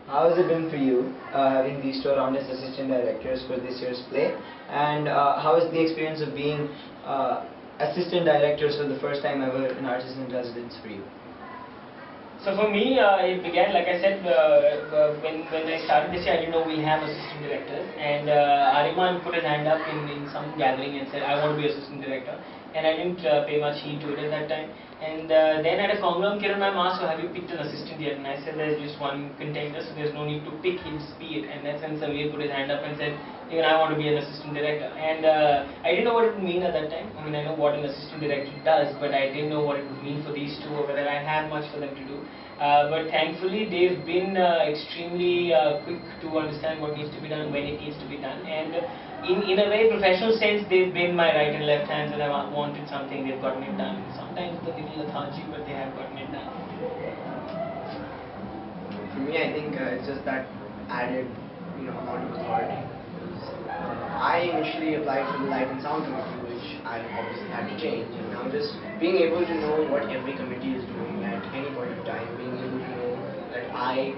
How has it been for you having these two around as assistant directors for this year's play? And how is the experience of being assistant directors for the first time ever in Artists in Residence for you? So for me, it began, like I said, when I started this year, I didn't know we have assistant directors. And Ariman put his hand up in some gathering and said, I want to be assistant director. And I didn't pay much heed to it at that time. And then at a Conglam, Kiran ma'am asked, so have you picked an assistant yet? And I said, there's just one contender, so there's no need to pick, he'll just be it. And that's when Samir put his hand up and said, even I want to be an assistant director. And I didn't know what it would mean at that time. I mean, I know what an assistant director does, but I didn't know what it would mean for these two or whether I had much for them to do. But thankfully, they've been extremely quick to understand what needs to be done, when it needs to be done. And in a very professional sense, they've been my right and left hands. When I wanted something, they've gotten it done. Sometimes it's a little lethargic, but they have gotten it done. For me, I think it's just that added, amount of authority. I initially applied for the Light and Sound Committee, which I obviously had to change, and now just being able to know what every committee is doing at any point of time, being able to know that I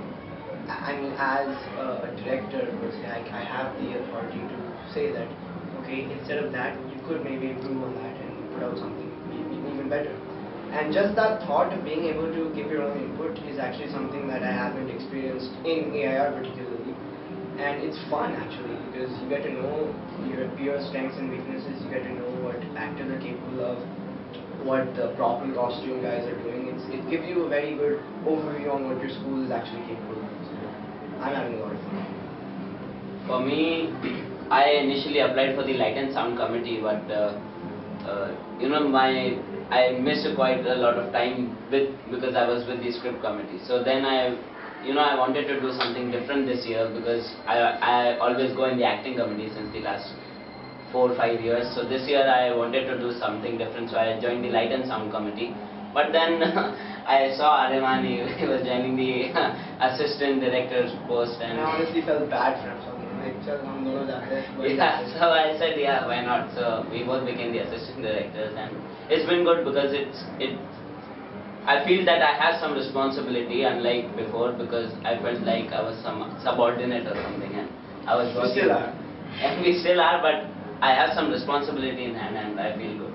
mean, as a director, per se, I have the authority to say that, okay, instead of that, you could maybe improve on that and put out something even better. And just that thought of being able to give your own input is actually something that I haven't experienced in AIR particularly. And it's fun actually, because you get to know your strengths and weaknesses, you get to know what actors are capable of, what the prop and costume guys are doing. It gives you a very good overview on what your school is actually capable of. So I'm having a lot of fun. For me, I initially applied for the Light and Sound Committee, but I missed quite a lot of time because I was with the script committee. So then I wanted to do something different this year, because I always go in the acting committee since the last 4 or 5 years. So this year I wanted to do something different, so I joined the Light and Sound Committee. But then I saw Ariman, he was joining the assistant director's post, and I honestly felt bad for him. Yeah, so I said, yeah, why not? So we both became the assistant directors, and it's been good because I feel that I have some responsibility, unlike before, because I felt like I was some subordinate or something, and I was working. We still are. And we still are, but I have some responsibility in hand, and I feel good.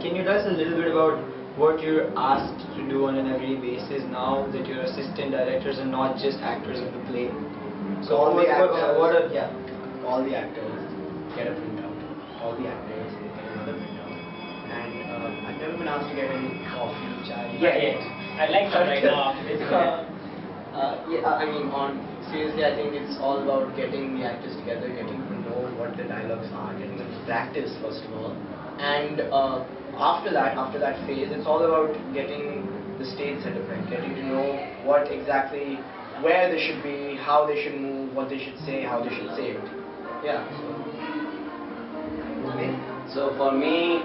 Can you tell us a little bit about what you're asked to do on an everyday basis now that you're assistant directors and not just actors of the play? So all the actors get a printout. All the actors get another printout. And I've never been asked to get any coffee, chai. Yeah. I'd like that right now after this. I mean, seriously, I think it's all about getting the actors together, getting to know what the dialogues are, getting them to practice first of all. And after that phase, it's all about getting the stage set up right, getting to know what exactly, where they should be, how they should move, what they should say, how they should say it. Yeah. So for me,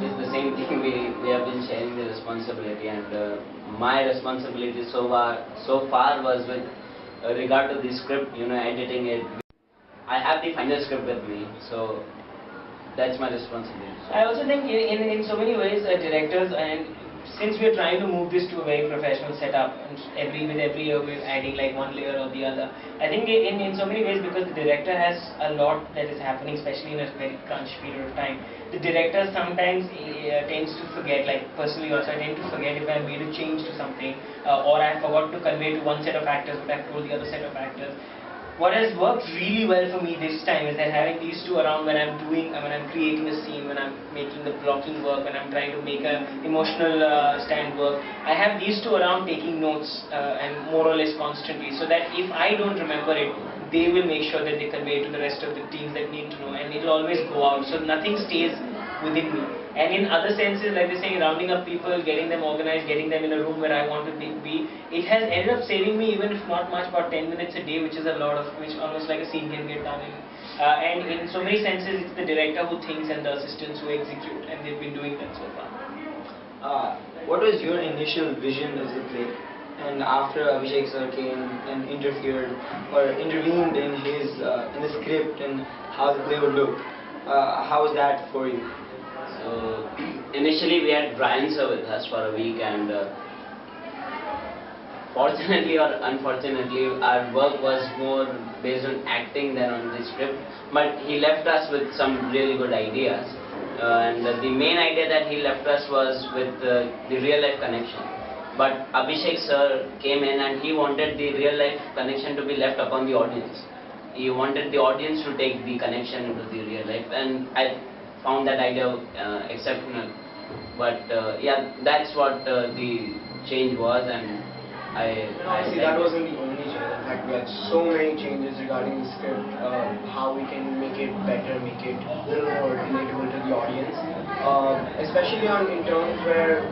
it's the same thing. We have been sharing the responsibility, and my responsibility so far was with regard to the script, editing it. I have the final script with me, so that's my responsibility. I also think in so many ways, directors, and since we're trying to move this to a very professional setup, and every year we're adding like one layer or the other, I think in so many ways, because the director has a lot that is happening, especially in a very crunch period of time, the director sometimes tends to forget, like personally also I tend to forget if I made a change to something, or I forgot to convey to one set of actors what I've told the other set of actors. What has worked really well for me this time is that having these two around when I'm creating a scene, when I'm making the blocking work, when I'm trying to make an emotional stand work, I have these two around taking notes and more or less constantly, so that if I don't remember it, they will make sure that they convey to the rest of the teams that need to know, and it will always go out, so nothing stays within me. And in other senses, like they say, rounding up people, getting them organized, getting them in a room where I want to be, it has ended up saving me, even if not much, about 10 minutes a day, which is a lot of, which almost like a scene can get done in. And in so many senses, it's the director who thinks and the assistants who execute, and they've been doing that so far. What was your initial vision of the play? And after Abhishek sir came and interfered or intervened in the script and how the play would look, how was that for you? So initially we had Brian sir with us for a week, and fortunately or unfortunately, our work was more based on acting than on the script. But he left us with some really good ideas. And the main idea that he left us was with the real life connection. But Abhishek sir came in and he wanted the real life connection to be left upon the audience. He wanted the audience to take the connection into the real life, and I found that idea exceptional. But yeah, that's what the change was, and I See, that wasn't the only change. In fact, we had so many changes regarding the script, how we can make it better, make it a little more relatable to the audience, especially in terms where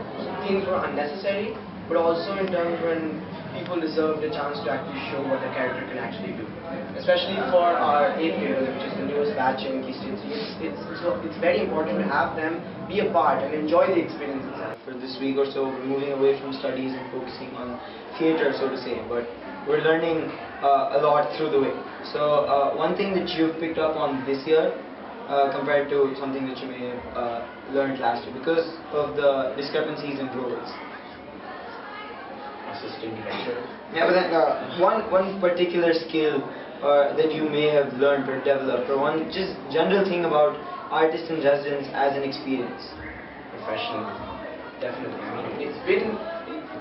things were unnecessary, but also in terms when people deserved a chance to actually show what the character can actually do. Especially for our 8th graders, which is the newest batch in Key State 3, it's very important to have them be a part and enjoy the experience itself. For this week or so, we're moving away from studies and focusing on theatre, so to say, but we're learning a lot through the way. So one thing that you've picked up on this year compared to something that you may have learned last year because of the discrepancies in roles. Assistant director. Yeah, but then one particular skill that you may have learned or developed, or one just general thing about artists in residence as an experience. Professional, definitely.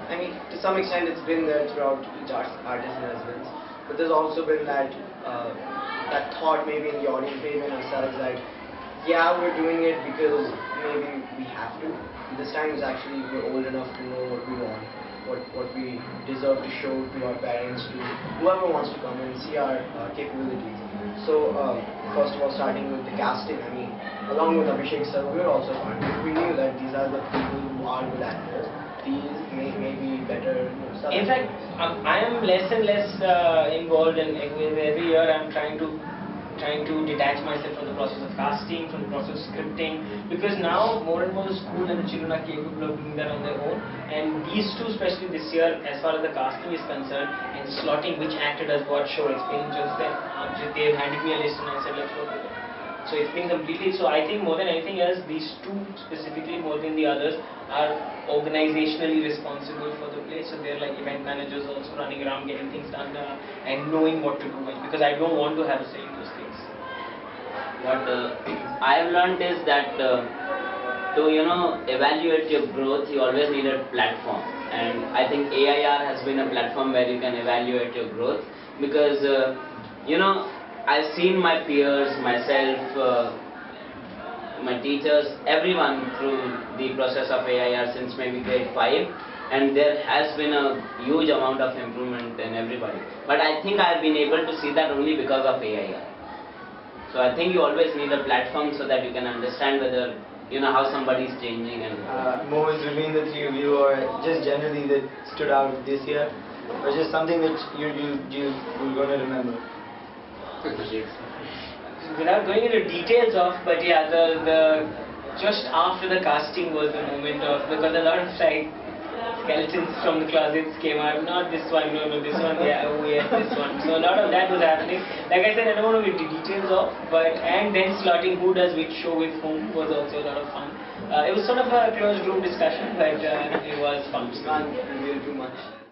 I mean, to some extent it's been there throughout each artist in residence, but there's also been that thought maybe in the audience, maybe in ourselves, that yeah, we're doing it because maybe we have to. This time is actually we're old enough to know what we want, what we deserve to show to our parents, to whoever wants to come and see our capabilities. So first of all, starting with the casting, I mean, along with Abhishek sir, we were also fun. We knew that these are the people who are good actors. These may be better. In fact, I am less and less involved in every year. I'm trying to detach myself from the process of casting, from the process of scripting, because now more and more the school and the children are capable of doing that on their own. And these two, especially this year, as far as the casting is concerned, and slotting which actor does what show, it's been just that they've handed me a list and I said, let's work with it. So it's been completely, so I think more than anything else, these two specifically more than the others are organizationally responsible for the play. So they're like event managers also running around getting things done and knowing what to do, because I don't want to have a say in those things. What I have learned is that to evaluate your growth, you always need a platform, and I think AIR has been a platform where you can evaluate your growth, because I've seen my peers, myself, my teachers, everyone through the process of AIR since maybe grade 5, and there has been a huge amount of improvement in everybody. But I think I've been able to see that only because of AIR. So I think you always need a platform so that you can understand whether how somebody is changing and Moments between the three of you, or just generally that stood out this year, or just something that you're going to remember. Without going into details of, but yeah, the just after the casting was the moment of, because a lot of skeletons from the closets came out. Not this one, no, this one, yeah, oh yes, this one. So a lot of that was happening. Like I said, I don't want to get into details of, and then slotting who does which show with whom was also a lot of fun. It was sort of a closed group discussion, but it was fun. Can't reveal too much.